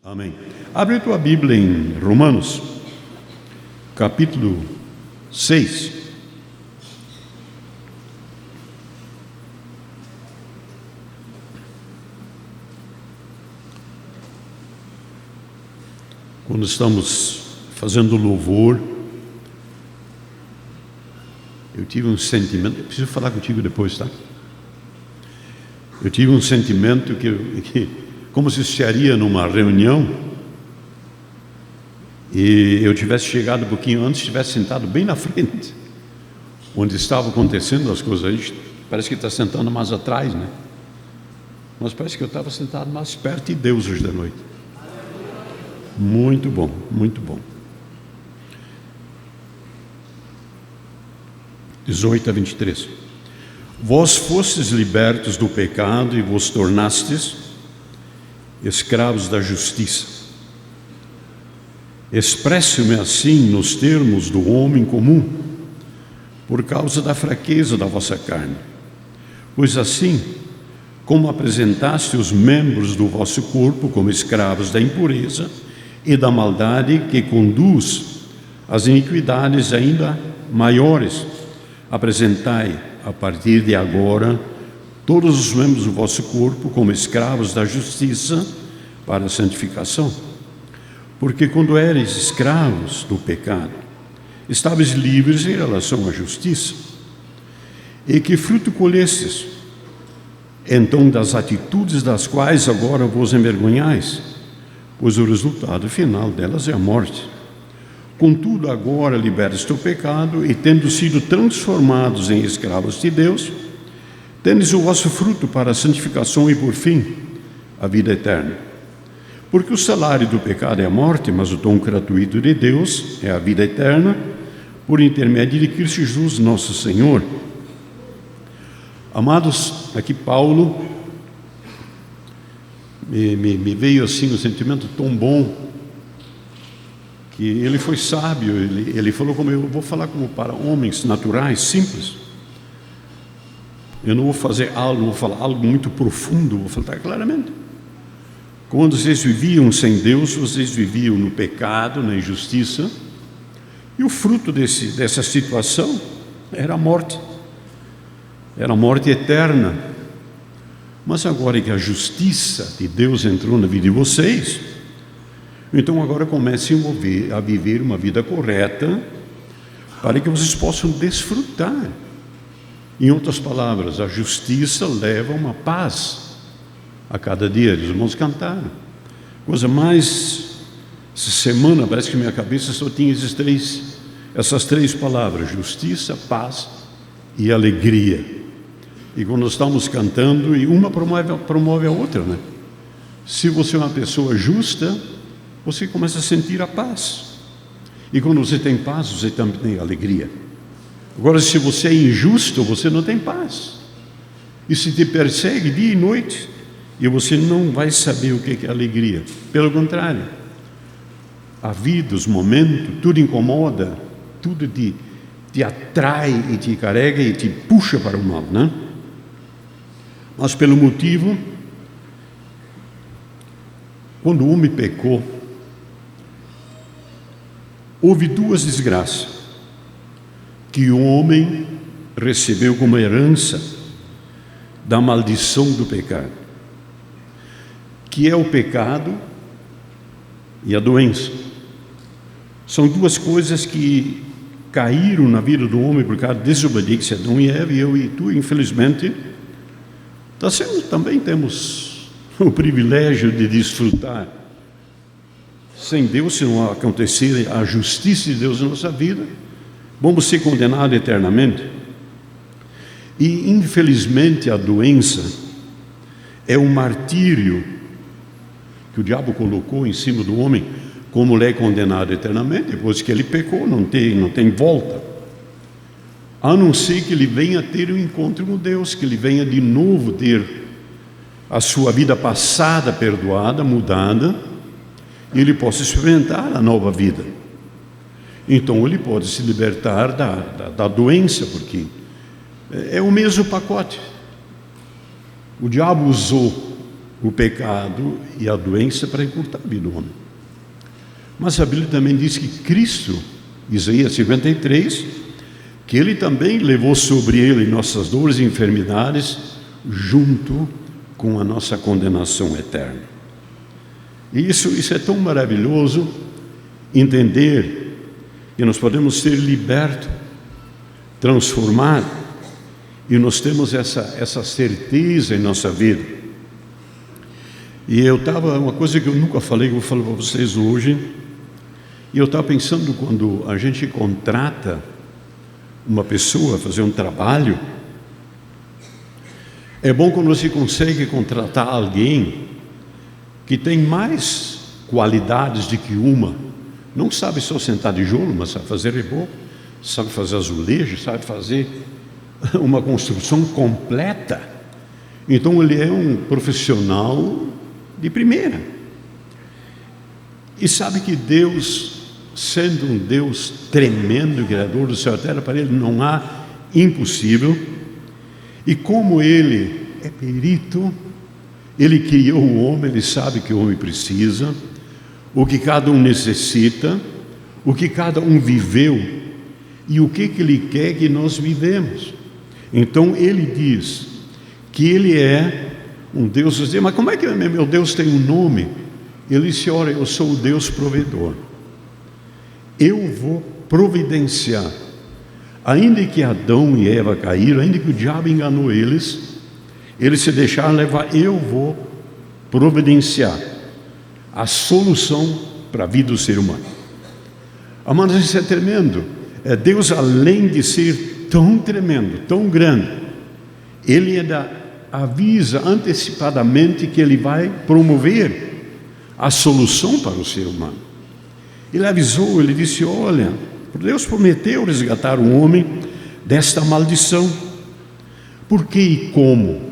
Amém. Abre tua Bíblia em Romanos, capítulo 6. Quando estamos fazendo louvor, eu tive um sentimento, eu preciso falar contigo depois, tá? Eu tive um sentimento que como se estaria numa reunião e eu tivesse chegado um pouquinho antes, estivesse sentado bem na frente, onde estavam acontecendo as coisas. A gente parece que está sentando mais atrás, né? Mas parece que eu estava sentado mais perto de Deus hoje da noite. Muito bom, muito bom. 18 a 23. Vós fostes libertos do pecado e vos tornastes escravos da justiça. Expresso-me assim nos termos do homem comum, por causa da fraqueza da vossa carne. Pois assim, como apresentaste os membros do vosso corpo como escravos da impureza e da maldade que conduz às iniquidades ainda maiores, apresentai a partir de agora todos os membros do vosso corpo como escravos da justiça para a santificação. Porque quando eres escravos do pecado, estáveis livres em relação à justiça. E que fruto colhestes? Então das atitudes das quais agora vos envergonhais, pois o resultado final delas é a morte. Contudo, agora libertos do pecado e tendo sido transformados em escravos de Deus, tendes o vosso fruto para a santificação e, por fim, a vida eterna. Porque o salário do pecado é a morte, mas o dom gratuito de Deus é a vida eterna, por intermédio de Cristo Jesus, nosso Senhor. Amados, aqui Paulo, me veio assim um sentimento tão bom, que ele foi sábio, ele falou como eu vou falar como para homens naturais, simples. Eu não vou fazer algo, vou falar algo muito profundo, vou falar claramente. Quando vocês viviam sem Deus, vocês viviam no pecado, na injustiça, e o fruto dessa situação era a morte eterna. Mas agora que a justiça de Deus entrou na vida de vocês, então agora comecem a viver uma vida correta, para que vocês possam desfrutar. Em outras palavras, a justiça leva uma paz a cada dia. Os irmãos cantaram. Coisa mais... Essa semana parece que minha cabeça só tinha essas três palavras: justiça, paz e alegria. E quando nós estamos cantando, e uma promove a outra, né? Se você é uma pessoa justa, você começa a sentir a paz. E quando você tem paz, você também tem alegria. Agora, se você é injusto, você não tem paz. E se te persegue dia e noite, e você não vai saber o que é alegria. Pelo contrário, a vida, os momentos, tudo incomoda, tudo te atrai e te carrega e te puxa para o mal, né? Mas pelo motivo, quando o homem pecou, houve duas desgraças que o homem recebeu como herança da maldição do pecado, que é o pecado e a doença. São duas coisas que caíram na vida do homem por causa da desobediência de Adão e Eva, e eu e tu, infelizmente, também temos o privilégio de desfrutar. Sem Deus, se não acontecer a justiça de Deus na nossa vida, vamos ser condenados eternamente. E, infelizmente, a doença é um martírio que o diabo colocou em cima do homem, como ele é condenado eternamente. Depois que ele pecou, não tem volta. A não ser que ele venha ter um encontro com Deus, que ele venha de novo ter a sua vida passada perdoada, mudada, e ele possa experimentar a nova vida. Então ele pode se libertar da doença, porque é o mesmo pacote. O diabo usou o pecado e a doença para encurtar a vida do homem. Mas a Bíblia também diz que Cristo, Isaías 53, que Ele também levou sobre Ele nossas dores e enfermidades, junto com a nossa condenação eterna. E isso é tão maravilhoso, entender que nós podemos ser libertos, transformados, e nós temos essa certeza em nossa vida. E uma coisa que eu nunca falei, que eu vou falar para vocês hoje, e eu estava pensando, quando a gente contrata uma pessoa a fazer um trabalho, é bom quando você consegue contratar alguém que tem mais qualidades do que uma. Não sabe só sentar tijolo, mas sabe fazer reboco, sabe fazer azulejo, sabe fazer uma construção completa. Então ele é um profissional de primeira. E sabe que Deus, sendo um Deus tremendo, Criador do céu e terra, para Ele não há impossível. E como Ele é perito, Ele criou o homem, Ele sabe que o homem precisa, o que cada um necessita, o que cada um viveu e o que Ele quer que nós vivemos. Então Ele diz que Ele é um Deus. Mas como é que meu Deus tem um nome? Ele disse: olha, eu sou o Deus provedor. Eu vou providenciar. Ainda que Adão e Eva caíram, ainda que o diabo enganou eles se deixaram levar, eu vou providenciar a solução para a vida do ser humano. Amados, isso é tremendo. Deus, além de ser tão tremendo, tão grande, Ele avisa antecipadamente que Ele vai promover a solução para o ser humano. Ele avisou, Ele disse: olha, Deus prometeu resgatar o homem desta maldição. Por que e como?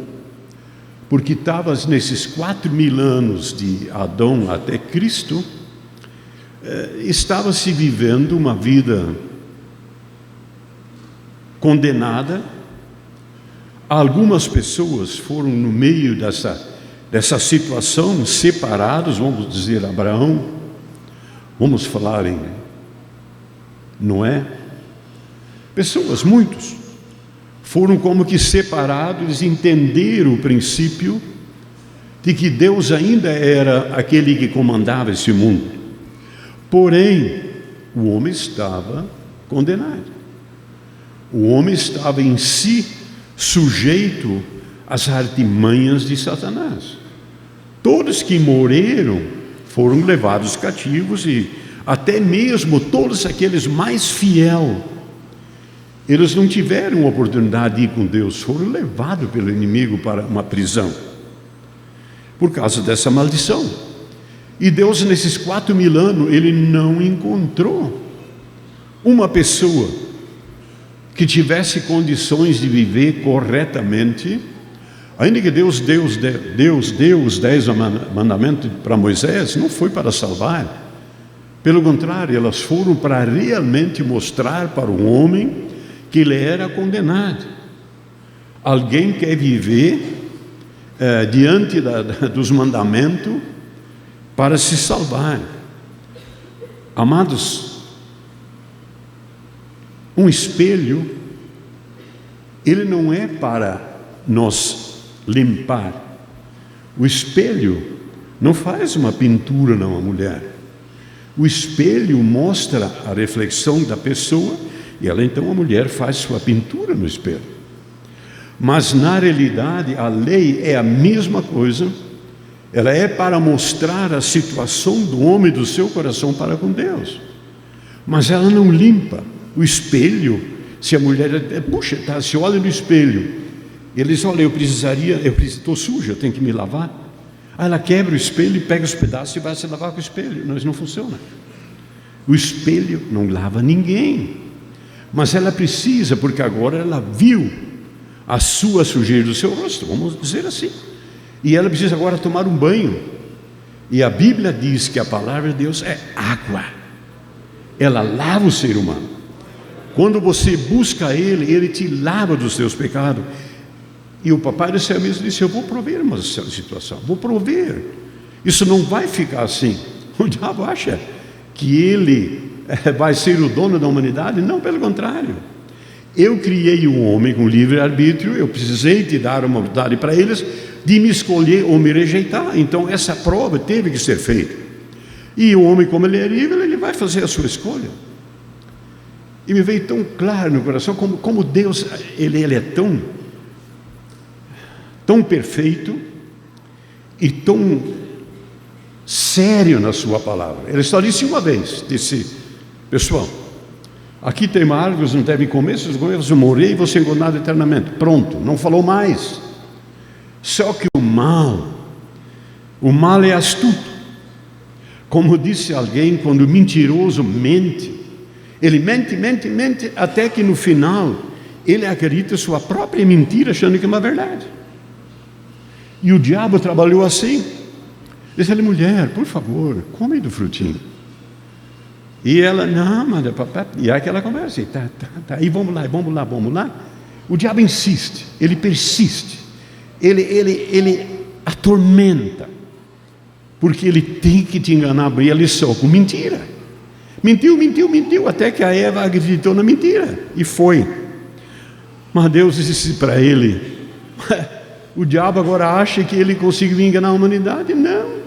Porque estava nesses 4.000 anos de Adão até Cristo, estava se vivendo uma vida condenada. Algumas pessoas foram no meio dessa situação, separados, vamos dizer Abraão, vamos falar em Noé. Pessoas, muitos, foram como que separados, entenderam o princípio de que Deus ainda era aquele que comandava esse mundo. Porém, o homem estava condenado. O homem estava em si sujeito às artimanhas de Satanás. Todos que morreram foram levados cativos, e até mesmo todos aqueles mais fiéis, eles não tiveram oportunidade de ir com Deus, foram levados pelo inimigo para uma prisão, por causa dessa maldição. E Deus, nesses 4.000 anos, Ele não encontrou uma pessoa que tivesse condições de viver corretamente. Ainda que Deus deu os 10 mandamentos para Moisés, não foi para salvar. Pelo contrário, elas foram para realmente mostrar para o homem que ele era condenado. Alguém quer viver diante dos mandamentos para se salvar. Amados, um espelho, ele não é para nos limpar. O espelho não faz uma pintura numa mulher. O espelho mostra a reflexão da pessoa, e ela, então, a mulher faz sua pintura no espelho. Mas na realidade a lei é a mesma coisa. Ela é para mostrar a situação do homem, do seu coração para com Deus, mas ela não limpa. O espelho, se a mulher se olha no espelho, ele diz: olha, eu estou suja, eu tenho que me lavar. Aí ela quebra o espelho, pega os pedaços e vai se lavar com o espelho. Mas não funciona. O espelho não lava ninguém, mas ela precisa, porque agora ela viu a sua sujeira do seu rosto, vamos dizer assim, e ela precisa agora tomar um banho. E a Bíblia diz que a palavra de Deus é água, ela lava o ser humano. Quando você busca Ele, Ele te lava dos seus pecados. E o papai do céu mesmo disse: eu vou prover uma situação, vou prover. Isso não vai ficar assim. O diabo acha que ele vai ser o dono da humanidade. Não, pelo contrário. Eu criei o homem com livre-arbítrio, eu precisei de dar uma vontade para eles de me escolher ou me rejeitar. Então essa prova teve que ser feita. E o homem, como ele é livre, ele vai fazer a sua escolha. E me veio tão claro no coração como Deus, ele é tão perfeito e tão sério na sua palavra. Ele só disse uma vez, disse: pessoal, aqui tem uma árvore, vocês não devem comer, se vocês comerem, vocês vão morrer e vão ser condenados eternamente. Pronto, não falou mais. Só que o mal é astuto. Como disse alguém, quando o mentiroso mente, ele mente, até que no final ele acredita em sua própria mentira, achando que é uma verdade. E o diabo trabalhou assim. Disse: mulher, por favor, come do frutinho. E ela: não, mas papai. E aí aquela conversa: tá, e vamos lá. O diabo insiste, ele persiste, ele atormenta, porque ele tem que te enganar, abrir a lição com mentira. Mentiu, até que a Eva acreditou na mentira e foi. Mas Deus disse para ele: o diabo agora acha que ele conseguiu enganar a humanidade? Não.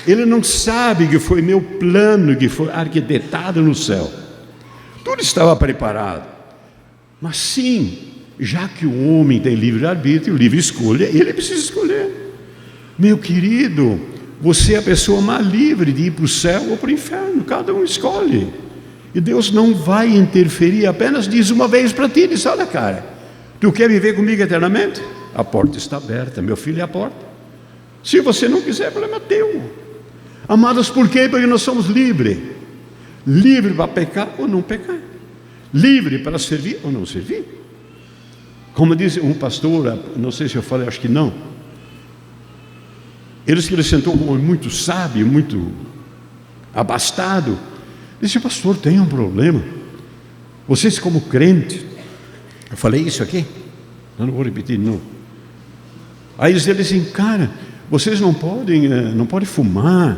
Ele não sabe que foi meu plano, que foi arquitetado no céu. Tudo estava preparado. Mas sim, já que o homem tem livre-arbítrio, livre escolha, ele precisa escolher. Meu querido, você é a pessoa mais livre de ir para o céu ou para o inferno. Cada um escolhe. E Deus não vai interferir, apenas diz uma vez para ti: diz: olha, cara, tu quer viver comigo eternamente? A porta está aberta, meu filho, é a porta. Se você não quiser, o problema é teu. Amados, por quê? Porque nós somos livres. Livre para pecar ou não pecar. Livre para servir ou não servir. Como diz um pastor, não sei se eu falei, acho que não. Ele se sentou como muito sábio, muito abastado. Disse: pastor, tem um problema. Vocês como crente, eu falei isso aqui? Eu não vou repetir, não. Aí ele disse assim: cara, vocês não podem fumar,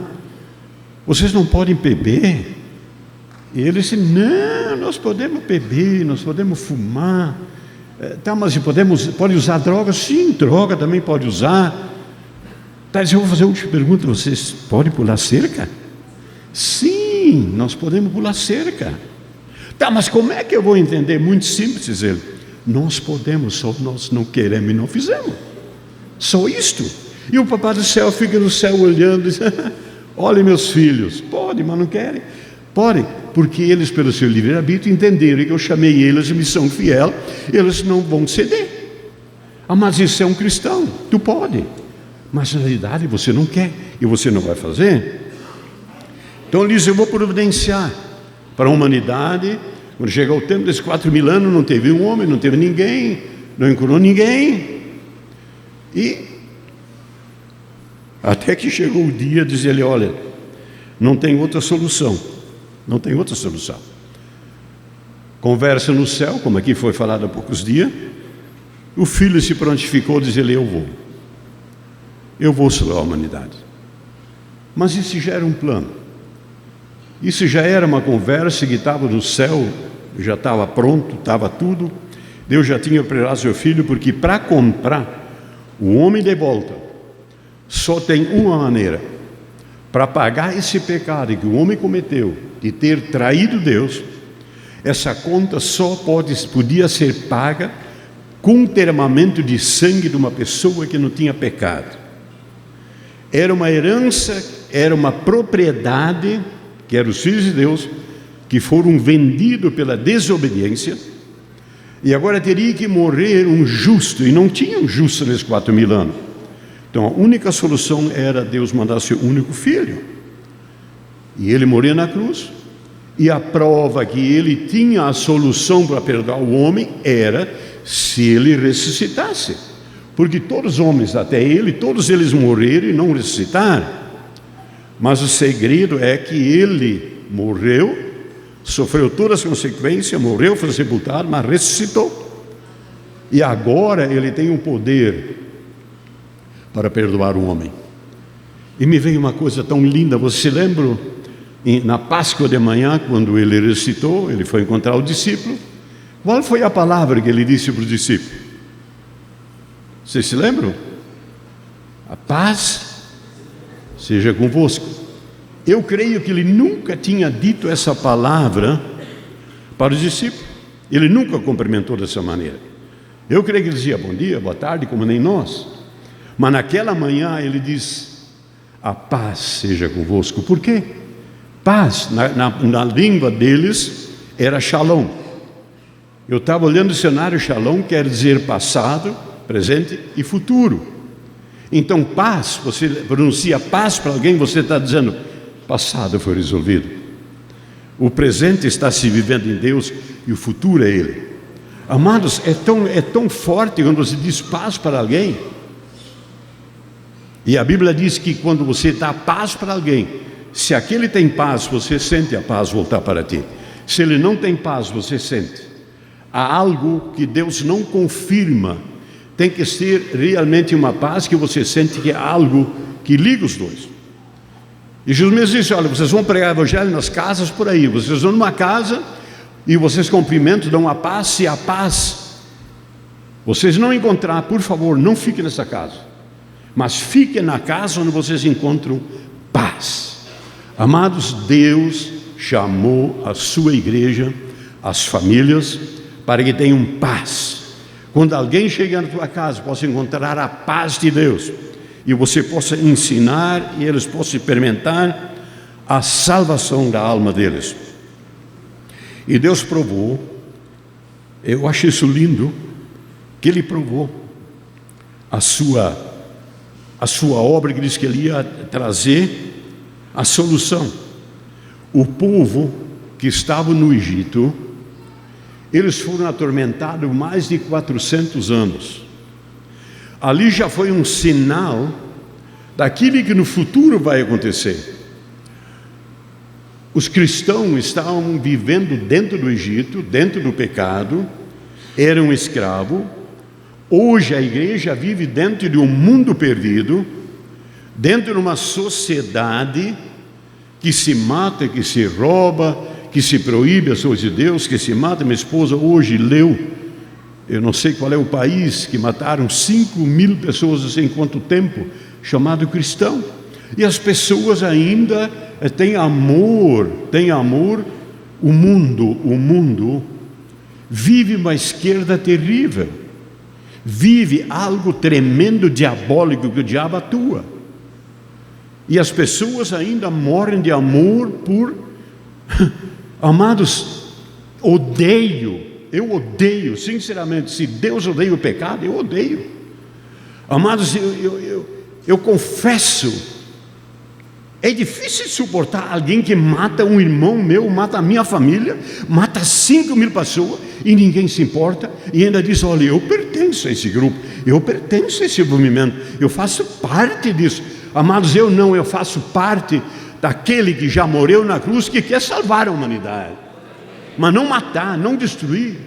vocês não podem beber. E ele disse: não, nós podemos beber, nós podemos fumar. Tá, mas pode usar droga? Sim, droga também pode usar. Tá, eu vou fazer uma última pergunta: vocês podem pular cerca? Sim, nós podemos pular cerca. Tá, mas como é que eu vou entender? Muito simples, diz ele: nós podemos, só nós não queremos e não fizemos. Só isto. E o papai do céu fica no céu olhando e diz: olha, meus filhos, podem, mas não querem. Podem, porque eles, pelo seu livre-arbítrio, entenderam que eu chamei eles de missão fiel, eles não vão ceder. Ah, mas isso é um cristão, tu pode, mas na realidade você não quer e você não vai fazer. Então ele diz: eu vou providenciar para a humanidade. Quando chegar o tempo desses 4.000 anos, não teve um homem, não teve ninguém, não encontrou ninguém. E até que chegou o dia, diz ele: olha, não tem outra solução. Não tem outra solução. Conversa no céu, como aqui foi falado há poucos dias. O filho se prontificou, diz ele: eu vou salvar a humanidade. Mas isso já era um plano. Isso já era uma conversa que estava no céu, já estava pronto, estava tudo. Deus já tinha preparado seu filho, porque para comprar o homem de volta, só tem uma maneira. Para pagar esse pecado que o homem cometeu, de ter traído Deus, essa conta só podia ser paga com o derramamento de sangue de uma pessoa que não tinha pecado. Era uma herança, era uma propriedade, que eram os filhos de Deus, que foram vendidos pela desobediência, e agora teria que morrer um justo, e não tinha um justo nesses 4.000 anos. Então a única solução era Deus mandar seu único filho, e ele morria na cruz. E a prova que ele tinha a solução para perdoar o homem era se ele ressuscitasse, porque todos os homens até ele, todos eles morreram e não ressuscitaram. Mas o segredo é que ele morreu, sofreu todas as consequências, morreu, foi sepultado, mas ressuscitou. e agora ele tem o poder para perdoar o homem. E me veio uma coisa tão linda. Você se lembra na Páscoa de manhã, quando ele ressuscitou, ele foi encontrar o discípulo? Qual foi a palavra que ele disse para os discípulos? Vocês se lembram? A paz seja convosco. Eu creio que ele nunca tinha dito essa palavra para os discípulos. Ele nunca cumprimentou dessa maneira. Eu creio que ele dizia bom dia, boa tarde, como nem nós. Mas naquela manhã ele diz: a paz seja convosco. Por quê? Paz, na língua deles, era shalom. Eu estava olhando o dicionário. Shalom quer dizer passado, presente e futuro. Então paz, você pronuncia paz para alguém, você está dizendo: passado foi resolvido, o presente está se vivendo em Deus e o futuro é Ele. Amados, é tão forte quando você diz paz para alguém. E a Bíblia diz que quando você dá paz para alguém, se aquele tem paz, você sente a paz voltar para ti. Se ele não tem paz, você sente. Há algo que Deus não confirma. Tem que ser realmente uma paz que você sente, que é algo que liga os dois. E Jesus mesmo disse: olha, vocês vão pregar o evangelho nas casas por aí. Vocês vão numa casa e vocês cumprimentam, dão a paz. Se a paz vocês não encontrar, por favor, não fiquem nessa casa, mas fiquem na casa onde vocês encontram paz. Amados, Deus chamou a sua igreja, as famílias, para que tenham paz. Quando alguém chegar na tua casa, possa encontrar a paz de Deus, e você possa ensinar, e eles possam experimentar a salvação da alma deles. E Deus provou, eu acho isso lindo, que Ele provou a sua obra, que diz que Ele ia trazer a solução. O povo que estava no Egito, eles foram atormentados mais de 400 anos. Ali já foi um sinal daquilo que no futuro vai acontecer. Os cristãos estavam vivendo dentro do Egito, dentro do pecado, eram escravos. Hoje a igreja vive dentro de um mundo perdido, dentro de uma sociedade que se mata, que se rouba, que se proíbe as coisas de Deus, que se mata. Minha esposa hoje leu, eu não sei qual é o país, que mataram 5.000 pessoas em quanto tempo, chamado cristão. E as pessoas ainda têm amor. O mundo vive uma esquerda terrível, vive algo tremendo, diabólico, que o diabo atua. E as pessoas ainda morrem de amor por... Amados, eu odeio, sinceramente. Se Deus odeia o pecado, eu odeio. Amados, eu confesso, é difícil suportar alguém que mata um irmão meu, mata a minha família, mata 5.000 pessoas e ninguém se importa, e ainda diz: olha, eu pertenço a esse grupo, eu pertenço a esse movimento, eu faço parte disso. Amados, eu faço parte daquele que já morreu na cruz, que quer salvar a humanidade, mas não matar, não destruir.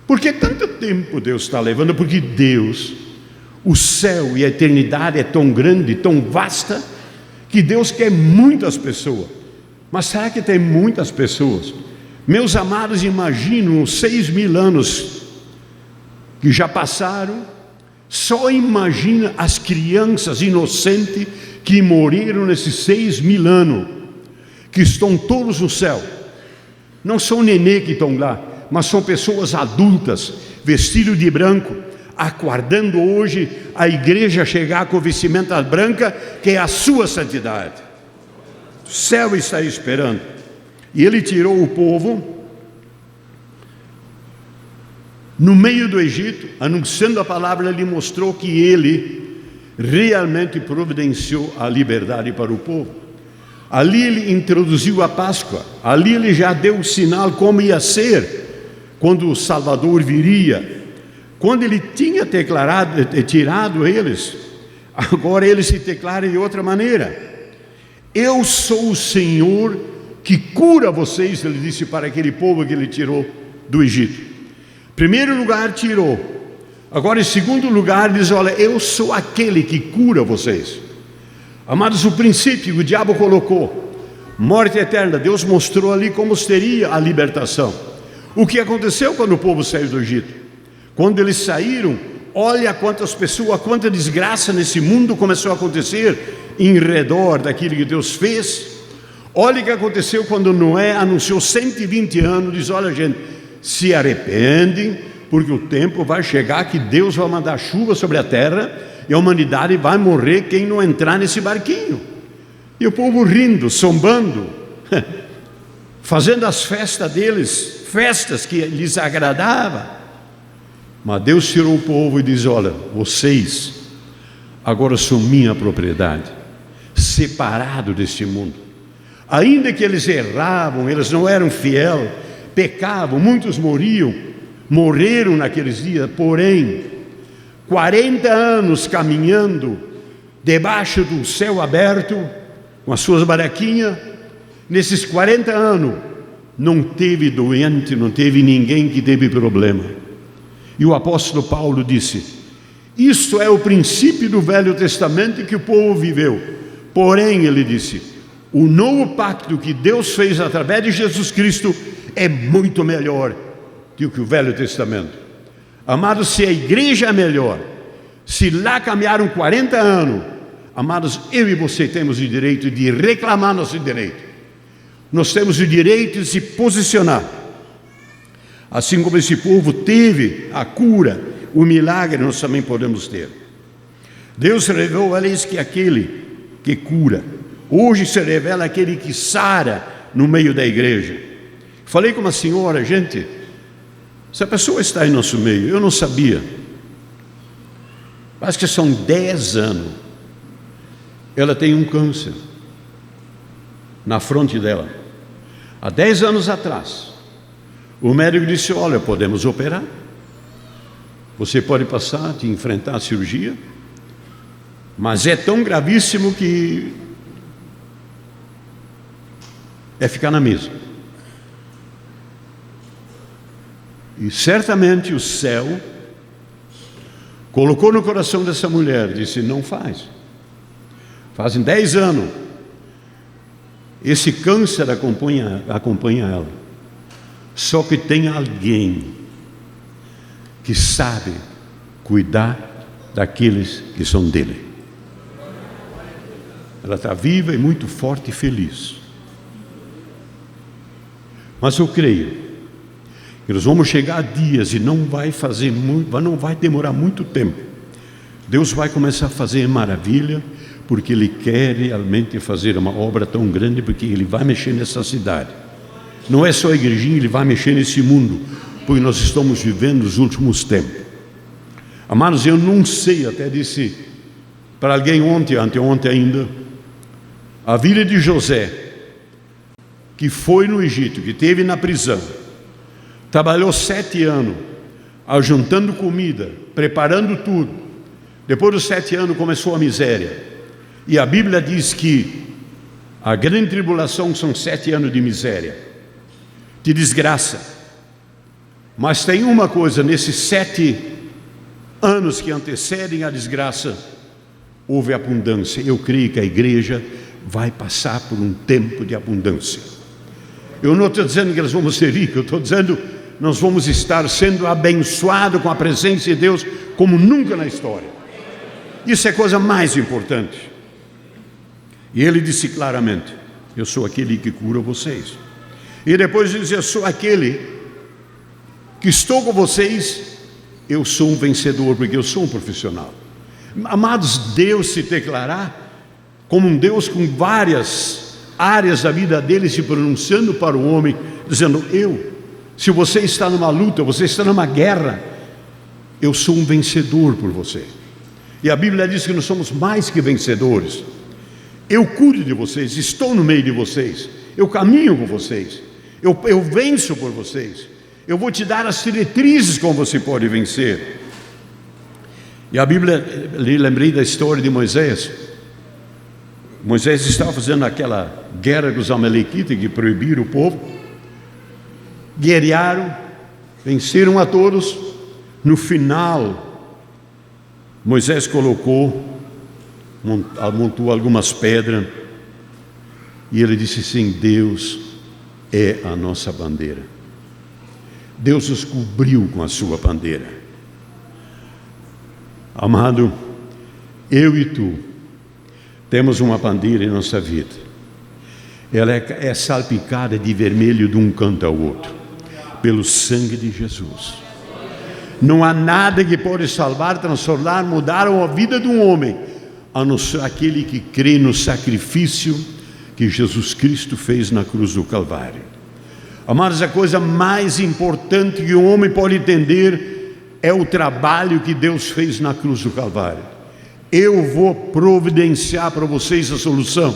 Por que tanto tempo Deus está levando? Porque Deus, o céu e a eternidade é tão grande, tão vasta, que Deus quer muitas pessoas. Mas será que tem muitas pessoas? Meus amados, imaginam 6.000 anos que já passaram. Só imagina as crianças inocentes que morreram nesses 6.000 anos, que estão todos no céu. Não são nenê que estão lá, mas são pessoas adultas, vestidas de branco, aguardando hoje a igreja chegar com vestimenta branca, que é a sua santidade. O céu está esperando. E Ele tirou o povo no meio do Egito, anunciando a palavra. Ele mostrou que Ele realmente providenciou a liberdade para o povo. Ali Ele introduziu a Páscoa. Ali Ele já deu o sinal como ia ser, quando o Salvador viria. Quando Ele tinha tirado eles, agora Ele se declara de outra maneira. Eu sou o Senhor que cura vocês, Ele disse para aquele povo que Ele tirou do Egito. Primeiro lugar, tirou. Agora, em segundo lugar, diz: olha, eu sou aquele que cura vocês. Amados, o princípio que o diabo colocou, morte eterna, Deus mostrou ali como seria a libertação. O que aconteceu quando o povo saiu do Egito? Quando eles saíram, olha quantas pessoas, quanta desgraça nesse mundo começou a acontecer em redor daquilo que Deus fez. Olha o que aconteceu quando Noé anunciou 120 anos, diz: olha, gente, se arrependem, porque o tempo vai chegar que Deus vai mandar chuva sobre a terra e a humanidade vai morrer quem não entrar nesse barquinho. E o povo rindo, zombando, fazendo as festas deles, festas que lhes agradavam. Mas Deus tirou o povo e diz: olha, vocês agora são minha propriedade, separado deste mundo. Ainda que eles erravam, eles não eram fiéis, pecavam, muitos morreram naqueles dias, porém 40 anos caminhando debaixo do céu aberto, com as suas barraquinhas. Nesses 40 anos não teve doente, não teve ninguém que teve problema. E o apóstolo Paulo disse: isto é o princípio do Velho Testamento que o povo viveu. Porém, ele disse, o novo pacto que Deus fez através de Jesus Cristo é muito melhor do que o Velho Testamento. Amados, se a igreja é melhor, se lá caminharam 40 anos, amados, eu e você temos o direito de reclamar nosso direito. Nós temos o direito de se posicionar. Assim como esse povo teve a cura, o milagre, nós também podemos ter. Deus revelou a eles que aquele que cura, hoje se revela aquele que sara no meio da igreja. Falei com uma senhora: gente, essa pessoa está em nosso meio, eu não sabia. Acho que são 10 anos. Ela tem um câncer na fronte dela. Há 10 anos atrás, o médico disse: olha, podemos operar. Você pode passar, te enfrentar a cirurgia, mas é tão gravíssimo que é ficar na mesa. E certamente o céu colocou no coração dessa mulher, disse: não faz. Fazem 10 anos. Esse câncer acompanha ela. Só que tem alguém que sabe cuidar daqueles que são dele. Ela está viva e muito forte e feliz. Mas eu creio que nós vamos chegar a dias e não vai demorar muito tempo. Deus vai começar a fazer maravilha, porque Ele quer realmente fazer uma obra tão grande, porque Ele vai mexer nessa cidade. Não é só a igrejinha, Ele vai mexer nesse mundo, porque nós estamos vivendo os últimos tempos. Amados, eu não sei, até disse para alguém anteontem ainda, a vida de José, que foi no Egito, que esteve na prisão, trabalhou 7 anos, ajuntando comida, preparando tudo. Depois dos 7 anos começou a miséria. E a Bíblia diz que a grande tribulação são 7 anos de miséria, de desgraça. Mas tem uma coisa: nesses 7 anos que antecedem a desgraça, houve abundância. Eu creio que a igreja vai passar por um tempo de abundância. Eu não estou dizendo que nós vamos ser ricos, eu estou dizendo nós vamos estar sendo abençoados com a presença de Deus como nunca na história. Isso é a coisa mais importante. E ele disse claramente: eu sou aquele que cura vocês. E depois ele disse: eu sou aquele que estou com vocês. Eu sou um vencedor, porque eu sou um profissional. Amados, Deus se declarar como um Deus com várias áreas da vida dele se pronunciando para o homem, dizendo: se você está numa luta, você está numa guerra, eu sou um vencedor por você. E a Bíblia diz que nós somos mais que vencedores. Eu cuido de vocês, estou no meio de vocês, eu caminho com vocês, eu venço por vocês, eu vou te dar as diretrizes como você pode vencer. E a Bíblia, lembrei da história de Moisés. Moisés estava fazendo aquela guerra com os amalequitas que proibiram o povo. Guerrearam, Venceram a todos. No final, Moisés montou algumas pedras, e ele disse assim: Deus é a nossa bandeira. Deus os cobriu com a sua bandeira. Amado, eu e tu temos uma bandeira em nossa vida. Ela é salpicada de vermelho de um canto ao outro, pelo sangue de Jesus. Não há nada que pode salvar, transformar, mudar a vida de um homem, a não ser aquele que crê no sacrifício que Jesus Cristo fez na cruz do Calvário. Amados, a coisa mais importante que um homem pode entender é o trabalho que Deus fez na cruz do Calvário. Eu vou providenciar para vocês a solução.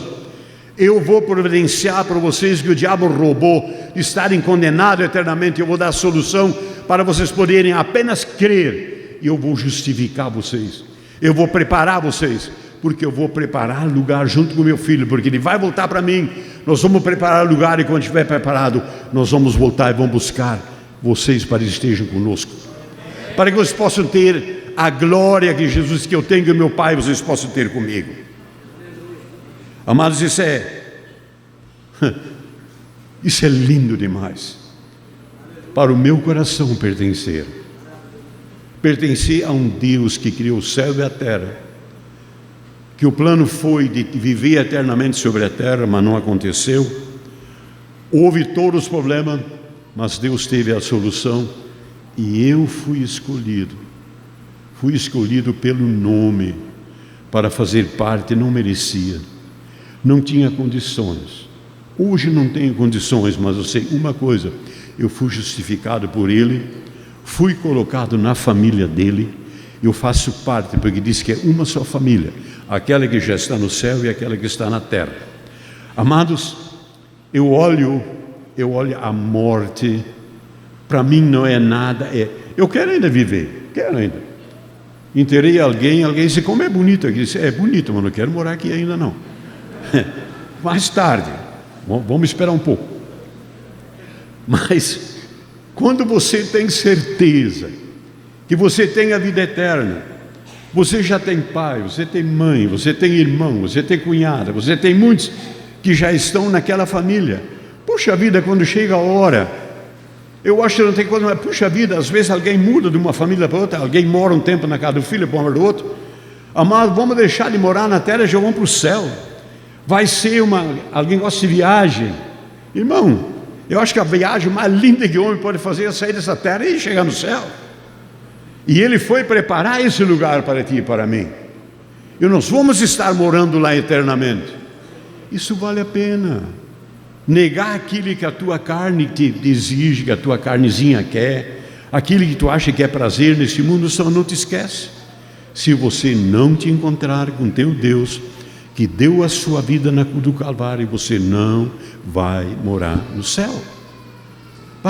Eu vou providenciar para vocês que o diabo roubou de estarem condenados eternamente. Eu vou dar a solução para vocês poderem apenas crer. E eu vou justificar vocês. Eu vou preparar vocês. Porque eu vou preparar lugar junto com meu filho, porque ele vai voltar para mim. Nós vamos preparar lugar, e quando estiver preparado, nós vamos voltar e vamos buscar vocês para que estejam conosco, para que vocês possam ter a glória que Jesus, que eu tenho e meu Pai, vocês possam ter comigo. Amados, isso é lindo demais para o meu coração pertencer a um Deus que criou o céu e a terra, que o plano foi de viver eternamente sobre a terra, mas não aconteceu. Houve todos os problemas, mas Deus teve a solução, e eu fui escolhido pelo nome, para fazer parte. Não merecia, não tinha condições. Hoje não tenho condições, mas eu sei uma coisa: eu fui justificado por Ele, fui colocado na família dEle, eu faço parte, porque diz que é uma só família, aquela que já está no céu e aquela que está na terra. Amados, eu olho a morte, para mim não é nada, eu quero ainda viver, quero ainda. Enterrei alguém disse: como é bonito aqui. Eu disse: é bonito, mas não quero morar aqui ainda não. Mais tarde, vamos esperar um pouco. Mas quando você tem certeza que você tem a vida eterna, você já tem pai, você tem mãe, você tem irmão, você tem cunhada, você tem muitos que já estão naquela família. Puxa vida, quando chega a hora, eu acho que não tem coisa, mas puxa vida, às vezes alguém muda de uma família para outra, alguém mora um tempo na casa do filho, mora do outro. Amado, vamos deixar de morar na terra e já vamos para o céu. Vai ser alguém gosta de viagem. Irmão, eu acho que a viagem mais linda que o homem pode fazer é sair dessa terra e chegar no céu. E Ele foi preparar esse lugar para ti e para mim. E nós vamos estar morando lá eternamente. Isso vale a pena. Negar aquilo que a tua carne te exige, que a tua carnezinha quer, aquilo que tu acha que é prazer nesse mundo, só não te esquece. Se você não te encontrar com teu Deus, que deu a sua vida na cruz do Calvário, você não vai morar no céu.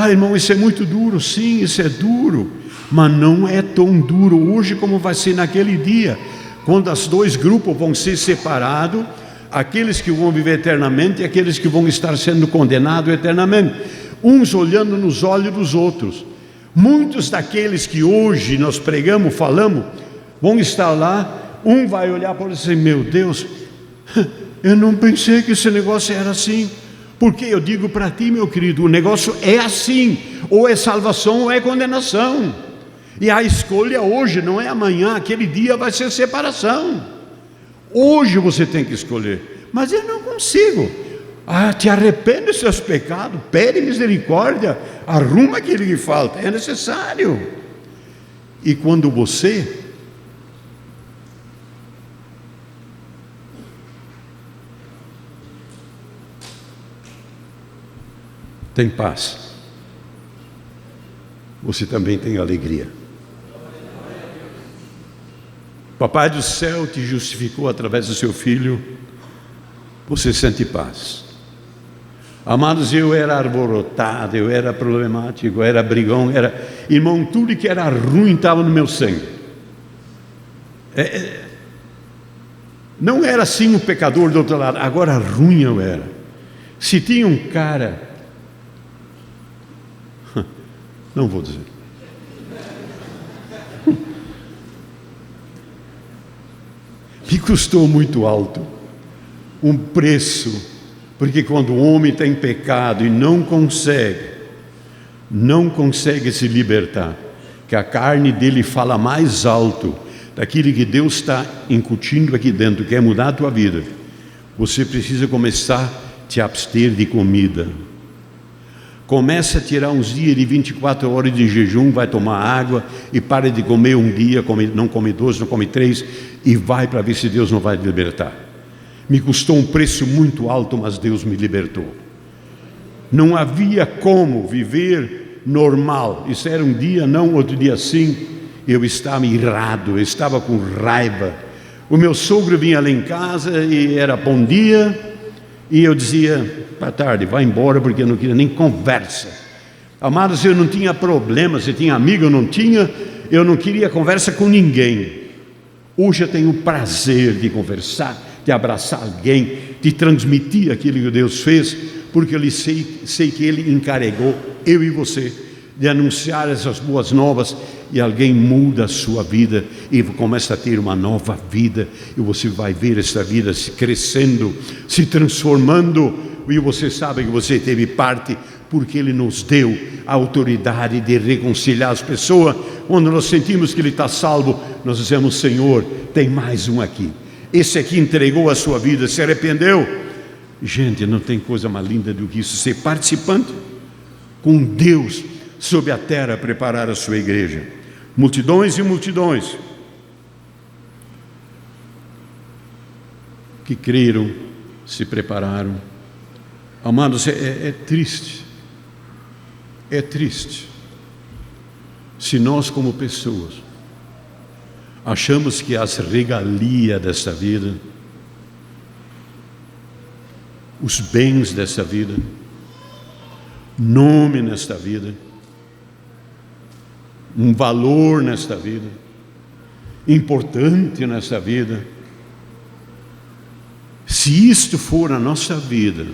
Irmão, isso é muito duro. Sim, isso é duro, mas não é tão duro hoje como vai ser naquele dia, quando os dois grupos vão ser separados, aqueles que vão viver eternamente e aqueles que vão estar sendo condenados eternamente, uns olhando nos olhos dos outros. Muitos daqueles que hoje nós pregamos, falamos, vão estar lá, um vai olhar para você e dizer: meu Deus, eu não pensei que esse negócio era assim. Porque eu digo para ti, meu querido, o negócio é assim: ou é salvação ou é condenação. E a escolha hoje, não é amanhã. Aquele dia vai ser separação. Hoje você tem que escolher. Mas eu não consigo. Te arrepende dos seus pecados, pede misericórdia, arruma aquilo que falta. É necessário. E quando você tem paz, você também tem alegria. Papai do céu te justificou através do seu filho, você sente paz. Amados, eu era alborotado, eu era problemático, eu era brigão, irmão, tudo que era ruim estava no meu sangue. Não era assim um pecador do outro lado, agora ruim eu era. Se tinha um cara Não vou dizer. Me custou muito alto, um preço, porque quando o homem está em pecado e não consegue se libertar, que a carne dele fala mais alto daquilo que Deus está incutindo aqui dentro, quer mudar a tua vida, você precisa começar a te abster de comida. Começa a tirar uns dias de 24 horas de jejum, vai tomar água e para de comer um dia, não come 2, não come 3 e vai para ver se Deus não vai te libertar. Me custou um preço muito alto, mas Deus me libertou. Não havia como viver normal. Isso era um dia não, outro dia sim. Eu estava irado, eu estava com raiva. O meu sogro vinha lá em casa e era bom dia. E eu dizia, boa tarde, vai embora porque eu não queria nem conversa. Amados, eu não tinha problema, se tinha amigo, eu não queria conversa com ninguém. Hoje eu tenho o prazer de conversar, de abraçar alguém, de transmitir aquilo que Deus fez, porque eu sei que Ele encarregou, eu e você, de anunciar essas boas novas, e alguém muda a sua vida e começa a ter uma nova vida, e você vai ver essa vida se crescendo, se transformando, e você sabe que você teve parte, porque Ele nos deu a autoridade de reconciliar as pessoas. Quando nós sentimos que Ele está salvo, nós dizemos, Senhor, tem mais um aqui, esse aqui entregou a sua vida, se arrependeu. Gente, não tem coisa mais linda do que isso, ser participante com Deus sobre a terra, preparar a sua igreja. Multidões e multidões que creram, se prepararam. Amados, é triste, se nós como pessoas achamos que as regalias desta vida, os bens desta vida, nome nesta vida, um valor nesta vida, importante nesta vida, se isto for a nossa vida,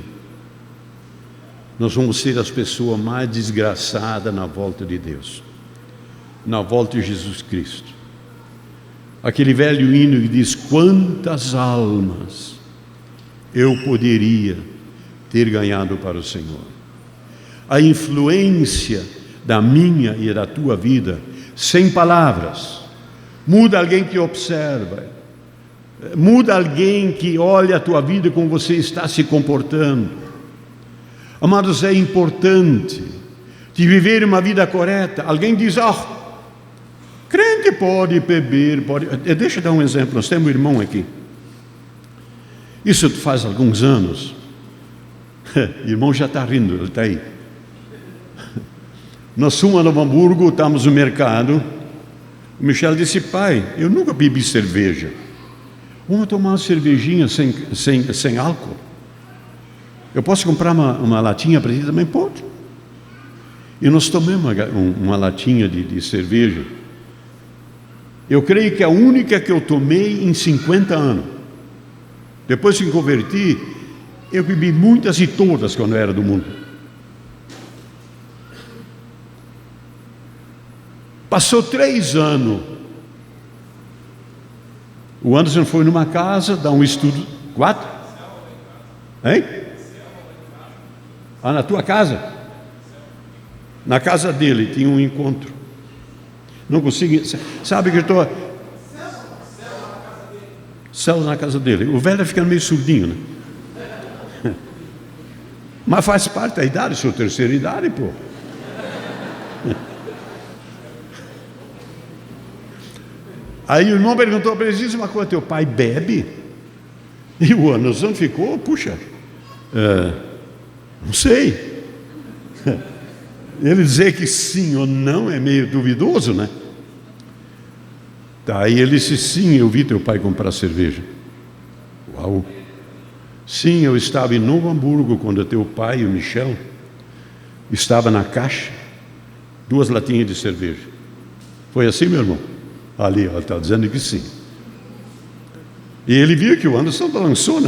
nós vamos ser as pessoas mais desgraçadas na volta de Deus, na volta de Jesus Cristo. Aquele velho hino que diz, quantas almas eu poderia ter ganhado para o Senhor. A influência da minha e da tua vida, sem palavras, muda alguém que observa, muda alguém que olha a tua vida como você está se comportando. Amados, é importante de viver uma vida correta. Alguém diz, crente pode beber, pode... Deixa eu dar um exemplo, nós temos um irmão aqui. Isso faz alguns anos. O irmão já está rindo, ele está aí. Nós fomos a Novo Hamburgo, estávamos no mercado. O Michel disse, pai, eu nunca bebi cerveja. Vamos tomar uma cervejinha sem álcool? Eu posso comprar uma latinha para ti também? Pode. E nós tomamos uma latinha de cerveja. Eu creio que a única que eu tomei em 50 anos. Depois que me converti, eu bebi muitas e todas quando eu era do mundo. Passou 3 anos. O Anderson foi numa casa, dar um estudo. 4? Hein? Na tua casa? Na casa dele tinha um encontro. Não consigo. Sabe que eu estou. Céus na casa dele. O velho fica meio surdinho, né? Mas faz parte da idade, sua terceira idade, pô. Aí o irmão perguntou para ele, diz uma coisa, teu pai bebe? E o Anderson ficou, puxa, não sei. Ele dizer que sim ou não é meio duvidoso, né? Aí ele disse, sim, eu vi teu pai comprar cerveja. Uau! Sim, eu estava em Novo Hamburgo quando teu pai, o Michel, estava na caixa, 2 latinhas de cerveja. Foi assim, meu irmão? Ali, está dizendo que sim. E ele viu que o Anderson balançou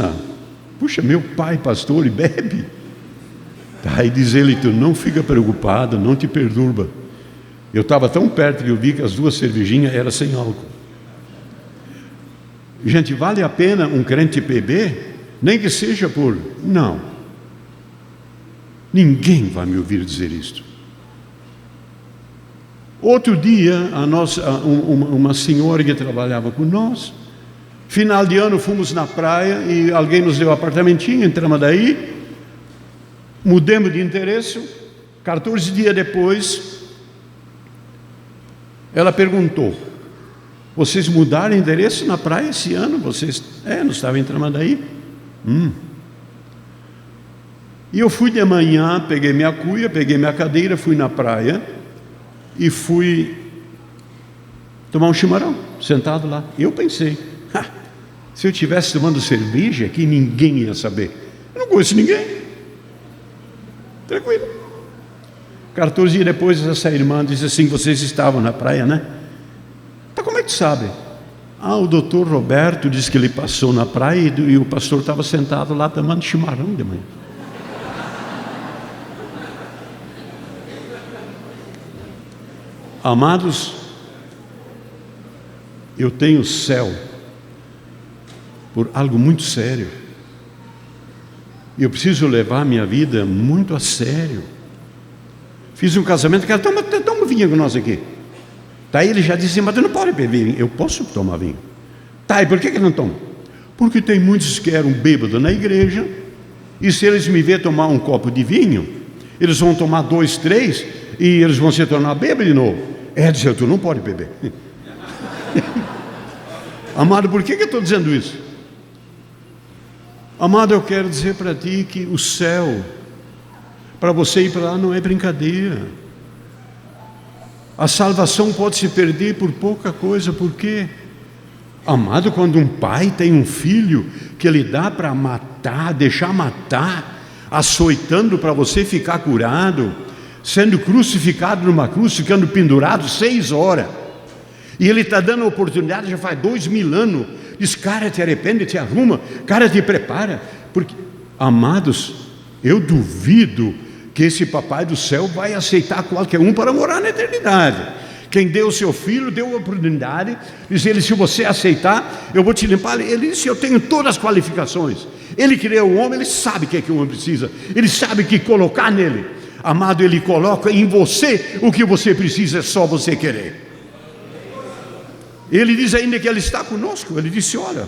puxa, meu pai, pastor, e bebe. Aí diz ele, tu não fica preocupado, não te perturba. Eu estava tão perto que eu vi que as 2 cervejinhas eram sem álcool. Gente, vale a pena um crente beber? Nem que seja por... Não. Ninguém vai me ouvir dizer isto. Outro dia, uma senhora que trabalhava com nós, final de ano fomos na praia e alguém nos deu um apartamentinho, entramos daí, mudamos de endereço, 14 dias depois, ela perguntou: vocês mudaram de endereço na praia esse ano? Vocês... nós estávamos em Tramandaí. E eu fui de manhã, peguei minha cuia, peguei minha cadeira, fui na praia e fui tomar um chimarrão, sentado lá. Eu pensei, se eu estivesse tomando cerveja aqui, ninguém ia saber. Eu não conheço ninguém. Tranquilo. 14 dias depois, essa irmã disse assim: vocês estavam na praia, né? Tá, como é que sabe? O doutor Roberto disse que ele passou na praia e o pastor estava sentado lá tomando chimarrão de manhã. Amados, eu tenho céu por algo muito sério. Eu preciso levar minha vida muito a sério. Fiz um casamento, cara, toma um vinho com nós aqui. Daí ele já disse: mas tu não pode beber vinho. Eu posso tomar vinho. Tá, e por que não toma? Porque tem muitos que eram bêbados na igreja, e se eles me verem tomar um copo de vinho, eles vão tomar 2, 3, e eles vão se tornar bêbados de novo. Dizer, tu não pode beber. Amado, por que eu estou dizendo isso? Amado, eu quero dizer para ti que o céu, para você ir para lá, não é brincadeira. A salvação pode se perder por pouca coisa. Por quê? Amado, quando um pai tem um filho que ele dá para matar, deixar matar, açoitando para você ficar curado, sendo crucificado numa cruz, ficando pendurado 6 horas, e ele está dando a oportunidade, já faz 2000 anos, diz: cara, te arrepende, te arruma, cara, te prepara, porque, amados, eu duvido que esse papai do céu vai aceitar qualquer um para morar na eternidade. Quem deu o seu filho, deu a oportunidade, diz ele: se você aceitar, eu vou te limpar. Ele disse: eu tenho todas as qualificações. Ele criou o homem, ele sabe o que é que o homem precisa, ele sabe o que colocar nele. Amado, ele coloca em você o que você precisa, é só você querer. Ele diz ainda que ele está conosco. Ele disse: olha,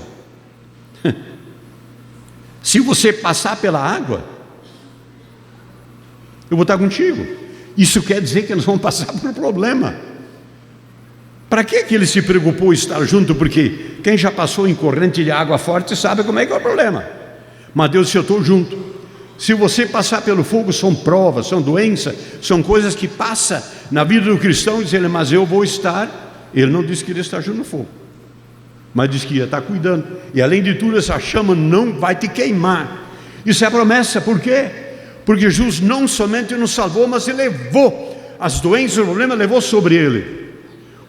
se você passar pela água, eu vou estar contigo. Isso quer dizer que nós vamos passar por um problema. Para que ele se preocupou em estar junto? Porque quem já passou em corrente de água forte sabe como é que é o problema. Mas Deus disse: eu estou junto. Se você passar pelo fogo, são provas, são doenças, são coisas que passam na vida do cristão. Diz ele: mas eu vou estar. Ele não disse que ele está junto no fogo, mas disse que ia estar cuidando. E além de tudo, essa chama não vai te queimar. Isso é a promessa. Por quê? Porque Jesus não somente nos salvou, mas ele levou as doenças, o problema levou sobre ele.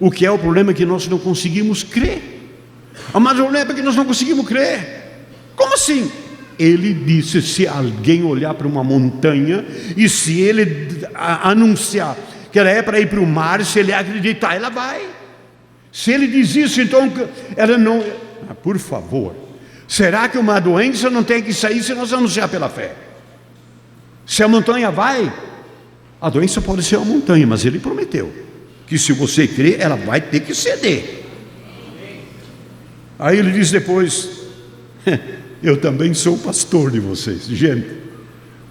O que é o problema que nós não conseguimos crer. Mas o problema é que nós não conseguimos crer. Como assim? Ele disse: se alguém olhar para uma montanha e se ele anunciar que ela é para ir para o mar, se ele acreditar, ela vai. Se ele diz isso, então ela não... por favor, será que uma doença não tem que sair se nós anunciar pela fé? Se a montanha vai, a doença pode ser uma montanha, mas ele prometeu que se você crer, ela vai ter que ceder. Aí ele diz depois: eu também sou pastor de vocês. Gente,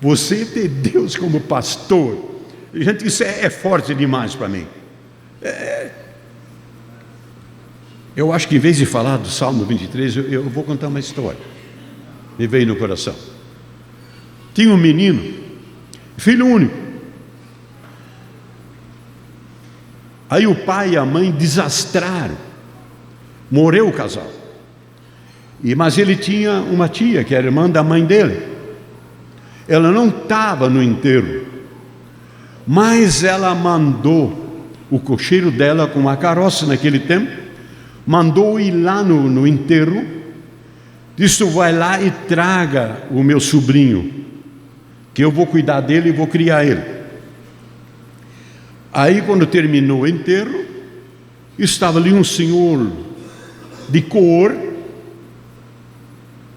você ter Deus como pastor, gente, isso é forte demais para mim. Eu acho que em vez de falar do Salmo 23, eu vou contar uma história. Me veio no coração. Tinha um menino, filho único. Aí o pai e a mãe desastraram. Morreu o casal. Mas ele tinha uma tia, que era irmã da mãe dele. Ela não estava no enterro, mas ela mandou o cocheiro dela com uma carroça naquele tempo, mandou ir lá no enterro, disse: tu vai lá e traga o meu sobrinho, que eu vou cuidar dele e vou criar ele. Aí, quando terminou o enterro, estava ali um senhor de cor,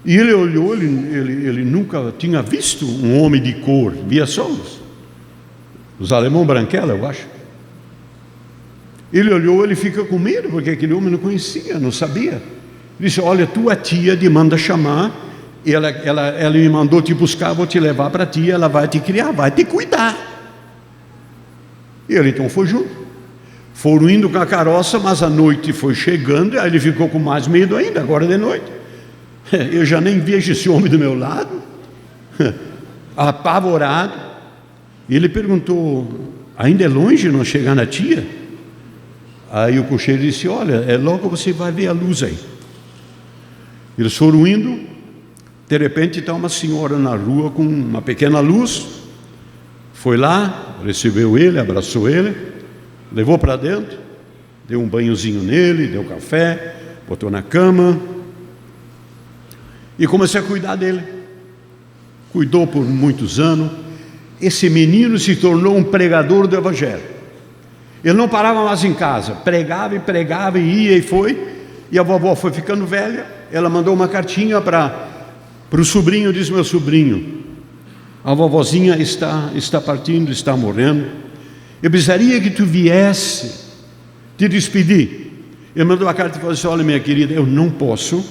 e ele olhou, ele nunca tinha visto um homem de cor, via só os alemão branquela, eu acho. Ele olhou, ele fica com medo, porque aquele homem não conhecia, não sabia. Ele disse: olha, tua tia te manda chamar, ela me mandou te buscar, vou te levar para a tia, ela vai te criar, vai te cuidar. E ele então foi junto. Foram indo com a carroça, mas a noite foi chegando, aí ele ficou com mais medo ainda, agora de noite. Eu já nem vejo esse homem do meu lado, apavorado. E ele perguntou: ainda é longe não chegar na tia? Aí o cocheiro disse: olha, logo você vai ver a luz aí. Eles foram indo, de repente está uma senhora na rua com uma pequena luz. Foi lá, recebeu ele, abraçou ele, levou para dentro, deu um banhozinho nele, deu café, botou na cama e comecei a cuidar dele. Cuidou por muitos anos. Esse menino se tornou um pregador do Evangelho. Ele não parava mais em casa, pregava e pregava, e ia e foi. E a vovó foi ficando velha. Ela mandou uma cartinha para o sobrinho, disse: meu sobrinho, a vovozinha está partindo, está morrendo. Eu precisaria que tu viesse te despedir. Ele mandou a carta e falou assim: olha, minha querida, eu não posso.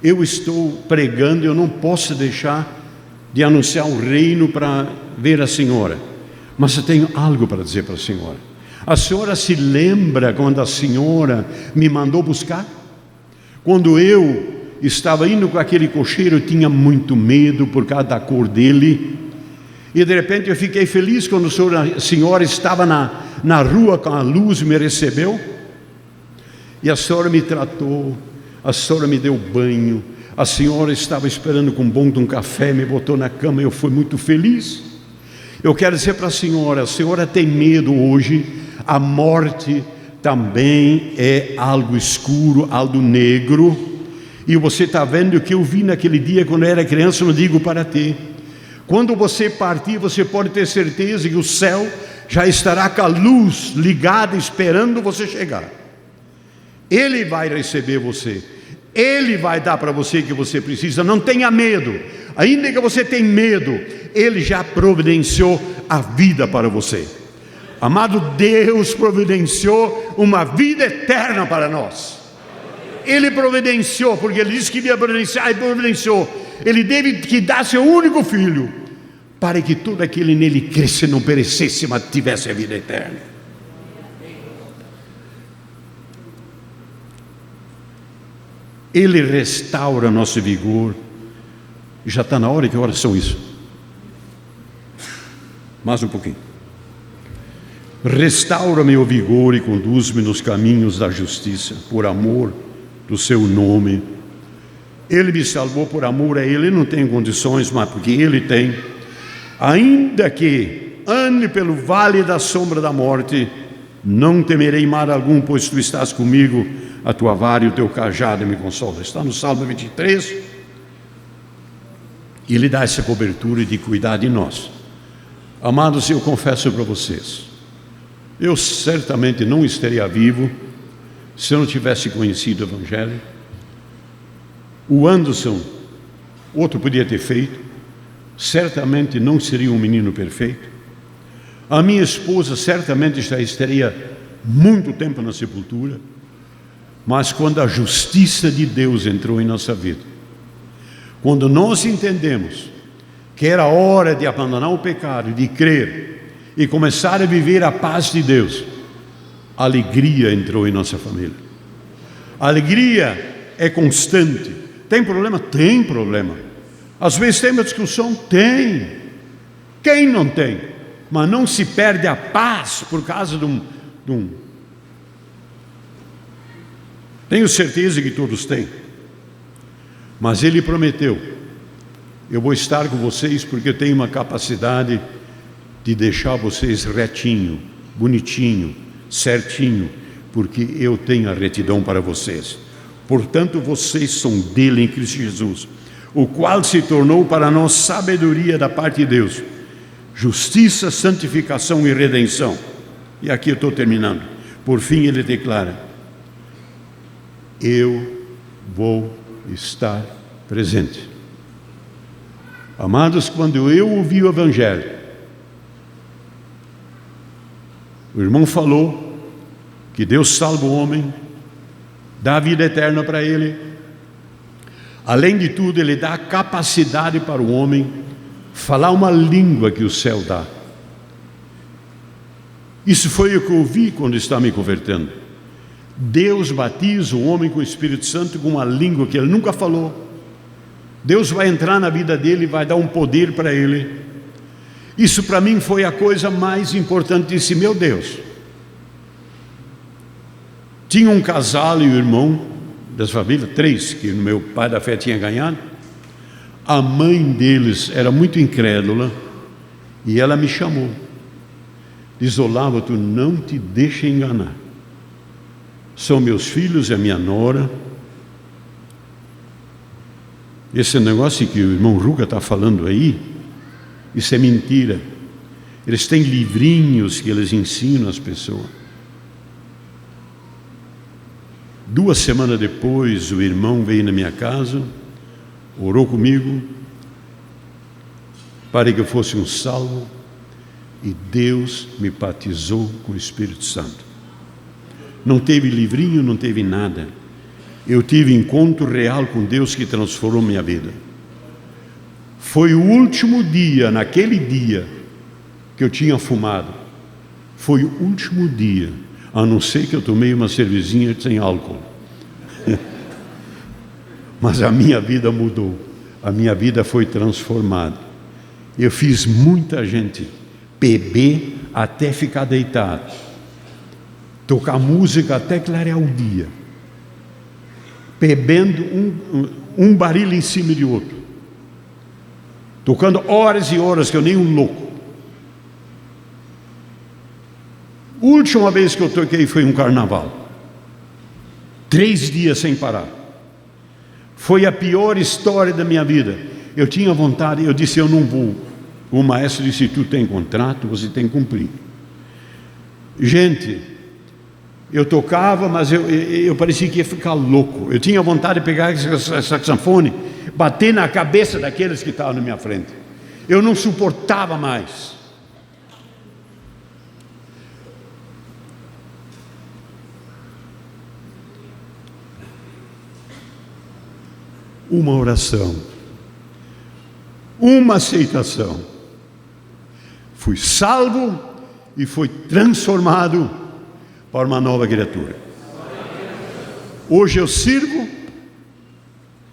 Eu estou pregando, eu não posso deixar de anunciar o reino para ver a senhora. Mas eu tenho algo para dizer para a senhora. A senhora se lembra quando a senhora me mandou buscar? Quando eu estava indo com aquele cocheiro, eu tinha muito medo por causa da cor dele. E de repente eu fiquei feliz quando a senhora estava na rua com a luz e me recebeu. E a senhora me tratou, a senhora me deu banho, a senhora estava esperando com bom de um café, me botou na cama, eu fui muito feliz. Eu quero dizer para a senhora tem medo hoje, a morte também é algo escuro, algo negro, e você está vendo o que eu vi naquele dia quando eu era criança, eu não digo para ti. Quando você partir, você pode ter certeza que o céu já estará com a luz ligada, esperando você chegar. Ele vai receber você, Ele vai dar para você o que você precisa. Não tenha medo, ainda que você tenha medo, Ele já providenciou a vida para você. Amado, Deus providenciou uma vida eterna para nós. Ele providenciou, porque Ele disse que ia providenciar, e providenciou. Ele teve que dar seu único filho, para que todo aquele nele crescesse, não perecesse, mas tivesse a vida eterna. Ele restaura nosso vigor. E já está na hora, que horas são isso? Mais um pouquinho. Restaura-me o vigor e conduz-me nos caminhos da justiça, por amor do seu nome. Ele me salvou por amor a Ele, não tem condições, mas porque Ele tem. Ainda que ande pelo vale da sombra da morte, não temerei mal algum, pois Tu estás comigo, a Tua vara e o Teu cajado me consolam. Está no Salmo 23. E Ele dá essa cobertura de cuidar de nós. Amados, eu confesso para vocês, eu certamente não estaria vivo se eu não tivesse conhecido o Evangelho. O Anderson, outro podia ter feito, certamente não seria um menino perfeito. A minha esposa certamente já estaria muito tempo na sepultura. Mas quando a justiça de Deus entrou em nossa vida, quando nós entendemos que era hora de abandonar o pecado, de crer e começar a viver a paz de Deus, a alegria entrou em nossa família. A alegria é constante. Tem problema? Tem problema. Às vezes tem uma discussão? Tem. Quem não tem? Mas não se perde a paz por causa de um... Tenho certeza que todos têm. Mas Ele prometeu: eu vou estar com vocês, porque eu tenho uma capacidade de deixar vocês retinho, bonitinho, certinho, porque eu tenho a retidão para vocês. Portanto, vocês são dele em Cristo Jesus, o qual se tornou para nós sabedoria da parte de Deus, justiça, santificação e redenção. E aqui eu estou terminando. Por fim ele declara: eu vou estar presente. Amados, quando eu ouvi o Evangelho, o irmão falou que Deus salva o homem, dá a vida eterna para ele. Além de tudo, ele dá a capacidade para o homem falar uma língua que o céu dá. Isso foi o que eu ouvi quando estava me convertendo. Deus batiza o homem com o Espírito Santo com uma língua que ele nunca falou. Deus vai entrar na vida dele e vai dar um poder para ele. Isso para mim foi a coisa mais importante. Disse: meu Deus. Tinha um casal e o irmão das famílias, 3, que o meu pai da fé tinha ganhado. A mãe deles era muito incrédula e ela me chamou. Diz: Olavo, tu não te deixa enganar. São meus filhos e a minha nora. Esse negócio que o irmão Ruga está falando aí, isso é mentira. Eles têm livrinhos que eles ensinam às pessoas. 2 semanas depois, o irmão veio na minha casa, orou comigo, para que eu fosse um salvo, e Deus me batizou com o Espírito Santo. Não teve livrinho, não teve nada. Eu tive encontro real com Deus que transformou minha vida. Foi o último dia, naquele dia, que eu tinha fumado. Foi o último dia, a não ser que eu tomei uma cervezinha sem álcool. Mas a minha vida mudou. A minha vida foi transformada. Eu fiz muita gente beber até ficar deitado, tocar música até clarear o dia, bebendo um baril em cima de outro, tocando horas e horas que eu nem um louco. A última vez que eu toquei foi um carnaval, 3 dias sem parar. Foi a pior história da minha vida. Eu tinha vontade, eu disse: eu não vou. O maestro disse: tu tem contrato, você tem que cumprir. Gente, eu tocava, mas eu parecia que ia ficar louco. Eu tinha vontade de pegar esse saxofone, bater na cabeça daqueles que estavam na minha frente. Eu não suportava mais. Uma oração, uma aceitação. Fui salvo e fui transformado para uma nova criatura. Hoje eu sirvo,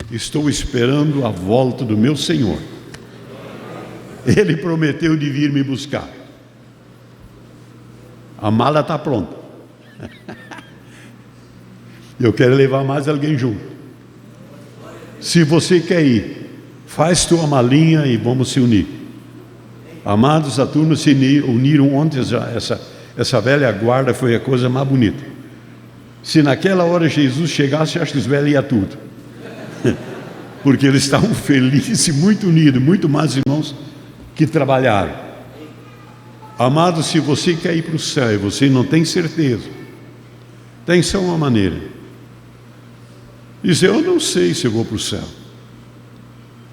estou esperando a volta do meu Senhor. Ele prometeu de vir me buscar. A mala está pronta. Eu quero levar mais alguém junto. Se você quer ir, faz tua malinha e vamos se unir. Amados, a turma se uniram ontem. Essa velha guarda foi a coisa mais bonita. Se naquela hora Jesus chegasse, acho que os velhos iam tudo. Porque eles estavam felizes e muito unidos, muito mais irmãos que trabalharam. Amados, se você quer ir para o céu e você não tem certeza, tem só uma maneira. Dizer: eu não sei se eu vou para o céu.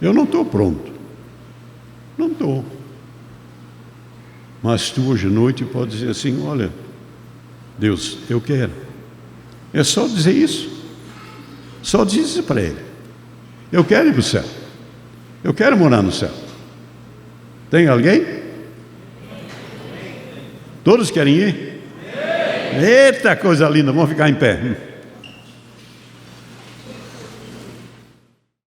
Eu não estou pronto. Não estou. Mas tu hoje à noite pode dizer assim: olha, Deus, eu quero. É só dizer isso. Só diz isso para Ele: eu quero ir para o céu. Eu quero morar no céu. Tem alguém? Todos querem ir? Eita, coisa linda, vamos ficar em pé.